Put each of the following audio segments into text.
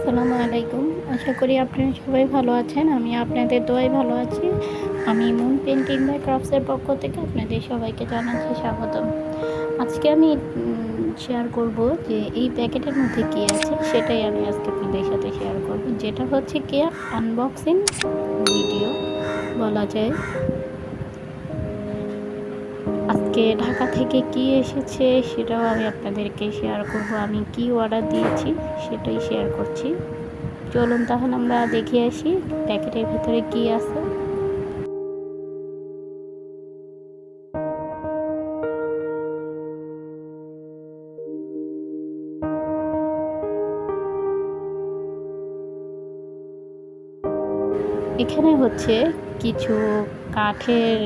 আসসালামু আলাইকুম। আশা করি আপনারা সবাই ভালো আছেন। আমি আপনাদের দোয়ায় ভালো আছি। আমি মুন পেইন্টিং বাই ক্রাফটসের পক্ষ থেকে আপনাদের সবাইকে জানাচ্ছি স্বাগতম। আজকে আমি শেয়ার করব যে এই প্যাকেটের মধ্যে কী আছে, সেটাই আমি আজকে আপনাদের সাথে শেয়ার করব। যেটা হচ্ছে কি আনবক্সিং ভিডিও বলা যায়। আজকে ঢাকা থেকে কি এসেছে সেটাও আমি আপনাদেরকে শেয়ার করব। আমি কি অর্ডার দিয়েছি সেটাই শেয়ার করছি। চলুন তাহলে আমরা দেখে আসি প্যাকেটের ভিতরে কি আছে। এখানে হচ্ছে কিছু কাঠের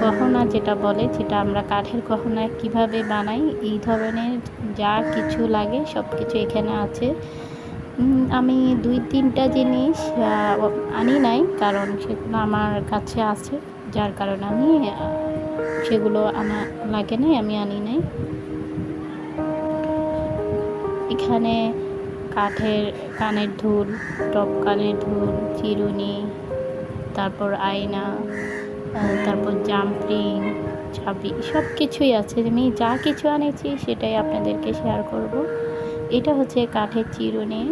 গহনা, যেটা বলে, যেটা আমরা কাঠের গহনা কিভাবে বানাই, এই ধরনের যা কিছু লাগে সব কিছু এখানে আছে। আমি 2-3টা জিনিস আনি নাই, কারণ সেগুলো আমার কাছে আছে, যার কারণে আমি সেগুলো আনা লাগে নাই, আমি আনি নাই। এখানে কাঠের কানের দুল, টপ কানের দুল, চিরুনি, তারপর আয়না, তারপর জাম্পরিং, চাবি, সব কিছুই আছে। আমি যা কিছু আনেছি সেটাই আপনাদেরকে শেয়ার করব। এটা হচ্ছে কাঠের চিরুনি।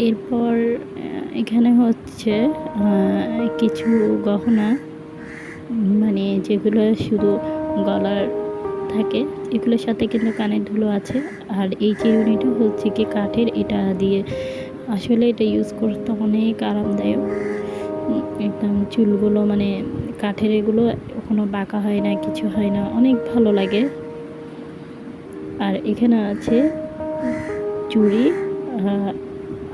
এরপর এখানে হচ্ছে কিছু গহনা, মানে যেগুলো শুধু গলার থাকে, এগুলোর সাথে কিন্তু কানের দুলও আছে। আর এই চিরুনিটা হচ্ছে কি কাঠের, এটা দিয়ে আসলে এটা ইউজ করতে অনেক আরামদায়ক। একদম চুলগুলো মানে কাঠের, এগুলো কোনো বাঁকা হয় না, কিছু হয় না, অনেক ভালো লাগে। আর এখানে আছে চুড়ি,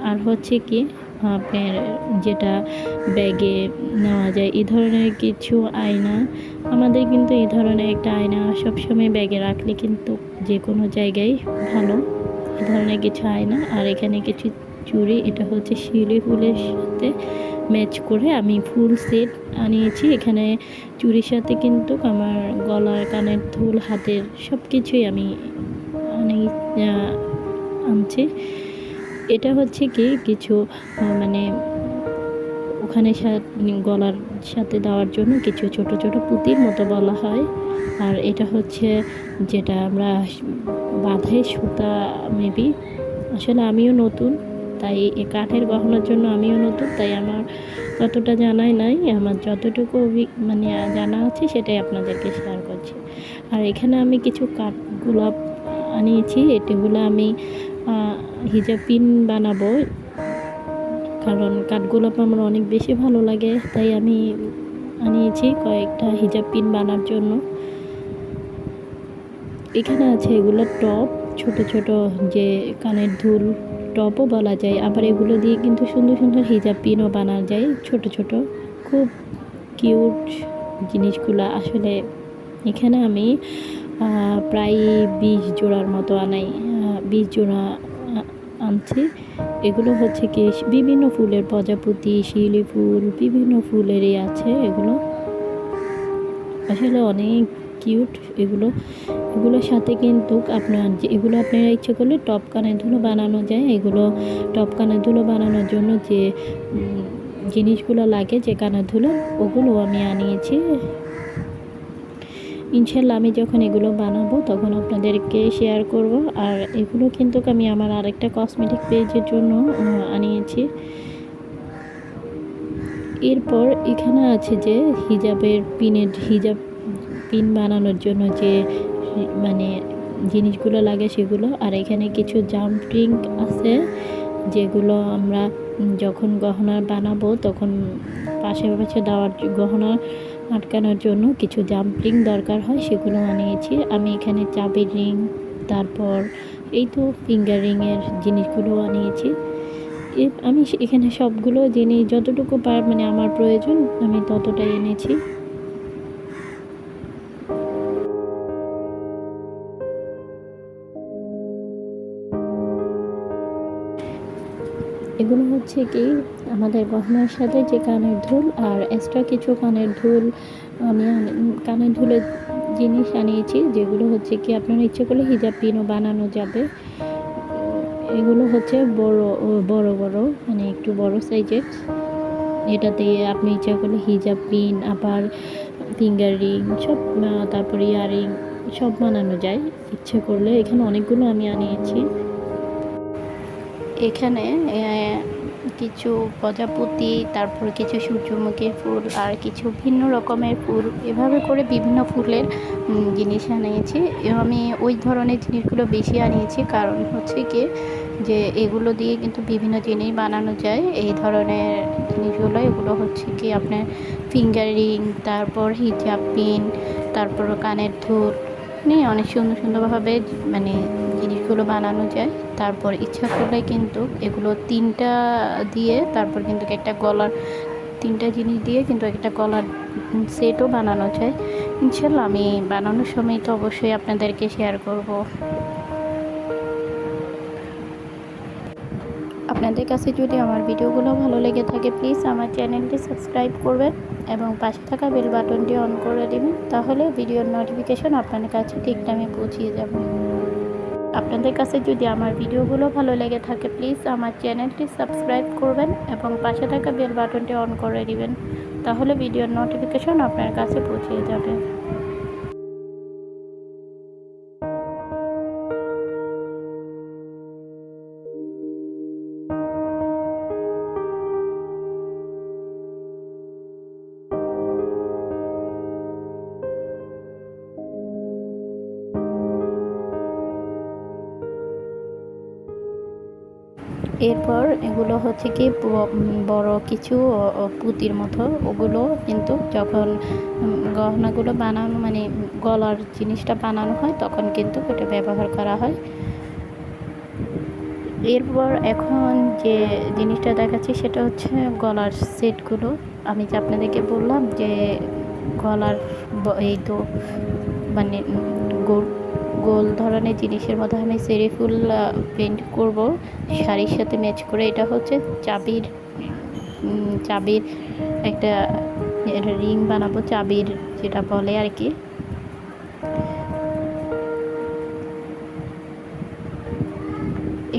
আর হচ্ছে কি আপনার যেটা ব্যাগে নেওয়া যায়, এই ধরনের কিছু আয়না। আমাদের কিন্তু এই ধরনের একটা আয়না সবসময় ব্যাগে রাখলে কিন্তু যে কোনো জায়গায় ভালো, এই ধরনের কিছু আয়না। আর এখানে কিছু চুড়ি, এটা হচ্ছে শিউলি ফুলের সাথে ম্যাচ করে আমি ফুল সেট আনিয়েছি। এখানে চুড়ির সাথে কিন্তু আমার গলার, কানের দুল, হাতের সব কিছুই আমি আনছি। এটা হচ্ছে কি কিছু মানে ওখানে গলার সাথে দেওয়ার জন্য কিছু ছোট ছোট পুঁতির মতো বলা হয়। আর এটা হচ্ছে যেটা আমরা বাঁধাই সুতা, মেবি। আসলে আমিও নতুন, তাই এই কাঠের গহনার জন্য আমিও নতুন, তাই আমার ততটা জানাই নাই। আমার যতটুকু মানে জানা আছে সেটাই আপনাদেরকে শেয়ার করছি। আর এখানে আমি কিছু কাঠ গোলাপ আনিয়েছি। এটিগুলো আমি হিজাব পিন বানাবো, কারণ কাঠগোলাপ আমার অনেক বেশি ভালো লাগে, তাই আমি আনিয়েছি কয়েকটা হিজাব পিন বানার জন্য। এখানে আছে এগুলো টপ, ছোট ছোট যে কানের দুল টপও বলা যায়, আবার এগুলো দিয়ে কিন্তু সুন্দর সুন্দর হিজাব পিনও বানানো যায়, ছোট ছোট, খুব কিউট জিনিসগুলো। আসলে এখানে আমি প্রায় 20 জোড়ার মতো আনাই, 20 জোড়া আনছি। এগুলো হচ্ছে কি বিভিন্ন ফুলের প্রজাপতি, শিউলি ফুল, বিভিন্ন ফুলেরই আছে। এগুলো আসলে অনেক কিউট। এগুলোর সাথে কিন্তু এগুলো আপনারা ইচ্ছে করলে টপ কানের দুলও বানানো যায়। এগুলো টপ কানের দুলও বানানোর জন্য যে জিনিসগুলো লাগে, যে কানের দুলো, ওগুলো আমি আনিয়েছি। ইনশাল্লাহ আমি যখন এগুলো বানাবো তখন আপনাদেরকে শেয়ার করব। আর এগুলো কিন্তু আমি আমার আরেকটা কসমেটিক পেজের জন্য আনিয়েছি। এরপর এখানে আছে যে হিজাব পিন বানানোর জন্য যে মানে জিনিসগুলো লাগে সেগুলো। আর এখানে কিছু জাম্পরিং আছে, যেগুলো আমরা যখন গহনা বানাবো তখন পাশে পাশে দেওয়ার, গহনা আটকানোর জন্য কিছু জাম্পরিং দরকার হয়, সেগুলো আনিয়েছি। আমি এখানে চাবির রিং, তারপর এই তো ফিঙ্গার রিংয়ের জিনিসগুলো আনিয়েছি। আমি এখানে সবগুলো জিনিস যতটুকু মানে আমার প্রয়োজন আমি ততটাই এনেছি। এগুলো হচ্ছে কি আমাদের গহনার সাথে যে কানের দুল, আর এক্সট্রা কিছু কানের দুল আমি কানের দুলের জিনিস আনিয়েছি, যেগুলো হচ্ছে কি আপনারা ইচ্ছে করলে হিজাব পিনও বানানো যাবে। এগুলো হচ্ছে বড় বড় বড়, মানে একটু বড় সাইজের। এটা দিয়ে আপনি ইচ্ছা করলে হিজাব পিন, আবার ফিঙ্গার রিং সব, তারপর ইয়ারিং সব বানানো যায় ইচ্ছে করলে। এখানে অনেকগুলো আমি আনিয়েছি। এখানে কিছু প্রজাপতি, তারপর কিছু সূর্যমুখী ফুল, আর কিছু ভিন্ন রকমের ফুল, এভাবে করে বিভিন্ন ফুলের জিনিস আনিয়েছি। আমি ওই ধরনের জিনিসগুলো বেশি আনিয়েছি, কারণ হচ্ছে কি যে এগুলো দিয়ে কিন্তু বিভিন্ন জিনিস বানানো যায়। এই ধরনের জিনিসগুলো, এগুলো হচ্ছে কি আপনার ফিঙ্গার রিং, তারপর হিজাব পিন, তারপর কানের দুল নিয়ে অনেক সুন্দর সুন্দরভাবে মানে জিনিসগুলো বানানো যায়। তারপর ইচ্ছা করলে কিন্তু এগুলো তিনটা দিয়ে তারপর কিন্তু একটা গলার, তিনটা জিনিস দিয়ে কিন্তু একটা গলার সেটও বানানো যায়। ইনশাল্লাহ আমি বানানোর সময় তো অবশ্যই আপনাদেরকে শেয়ার করব। আপনাদের কাছে যদি আমার ভিডিওগুলো ভালো লেগে থাকে, প্লিজ আমার চ্যানেলটি সাবস্ক্রাইব করবেন এবং পাশে থাকা বেল বাটনটি অন করে দেবেন, তাহলে ভিডিওর নোটিফিকেশন আপনাদের কাছে ঠিক টাইমে পৌঁছিয়ে যাবে। আপনাদের কাছে যদি আমার ভিডিওগুলো ভালো লেগে থাকে, প্লিজ আমার চ্যানেলটি সাবস্ক্রাইব করবেন এবং পাশে থাকা বেল বাটনটি অন করে দিবেন, তাহলে ভিডিওর নোটিফিকেশন আপনার কাছে পৌঁছে যাবে। এরপর এগুলো হচ্ছে কি বড় কিছু পুঁতির মতো, ওগুলো কিন্তু যখন গহনাগুলো বানানো মানে গলার জিনিসটা বানানো হয় তখন কিন্তু এটা ব্যবহার করা হয়। এরপর এখন যে জিনিসটা দেখাচ্ছি সেটা হচ্ছে গলার সেটগুলো। আমি যে আপনাদেরকে বললাম যে গলার এই তো মানে গোল গোল ধরনের জিনিসের মধ্যে আমি চেরি ফুল পেন্ট করব শাড়ির সাথে ম্যাচ করে। এটা হচ্ছে চাবির চাবির একটা রিং বানাবো, চাবির যেটা বলে আর কি।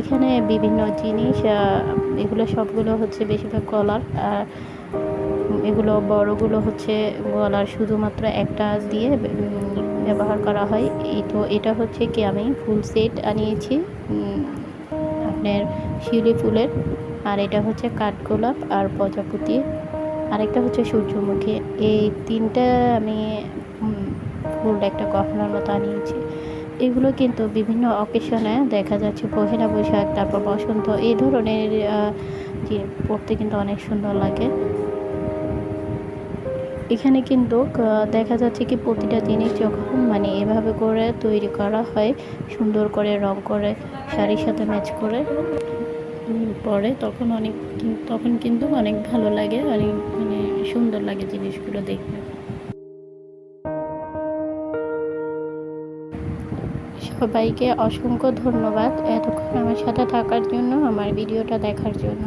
এখানে বিভিন্ন জিনিস, এগুলো সবগুলো হচ্ছে বেশিরভাগ গলার, আর এগুলো বড়গুলো হচ্ছে গলার শুধুমাত্র একটা দিয়ে ব্যবহার করা হয়। এই তো এটা হচ্ছে কি আমি ফুল সেট আনিয়েছি আপনার শিউলি ফুলের, আর এটা হচ্ছে কাঠগোলাপ আর প্রজাপতি, আরেকটা হচ্ছে সূর্যমুখী। এই তিনটা আমি ফুল একটা গহনার মতো আনিয়েছি। এগুলো কিন্তু বিভিন্ন অকেশনে দেখা যাচ্ছে, পহেলা বৈশাখ, তারপর বসন্ত, এই ধরনের যে পড়তে কিন্তু অনেক সুন্দর লাগে। এখানে কিন্তু দেখা যাচ্ছে কি প্রতিটা জিনিস যখন মানে এভাবে করে তৈরি করা হয়, সুন্দর করে রং করে শাড়ির সাথে ম্যাচ করে পরে, তখন কিন্তু অনেক ভালো লাগে, অনেক মানে সুন্দর লাগে জিনিসগুলো দেখতে। সবাইকে অসংখ্য ধন্যবাদ এতক্ষণ আমার সাথে থাকার জন্য, আমার ভিডিওটা দেখার জন্য।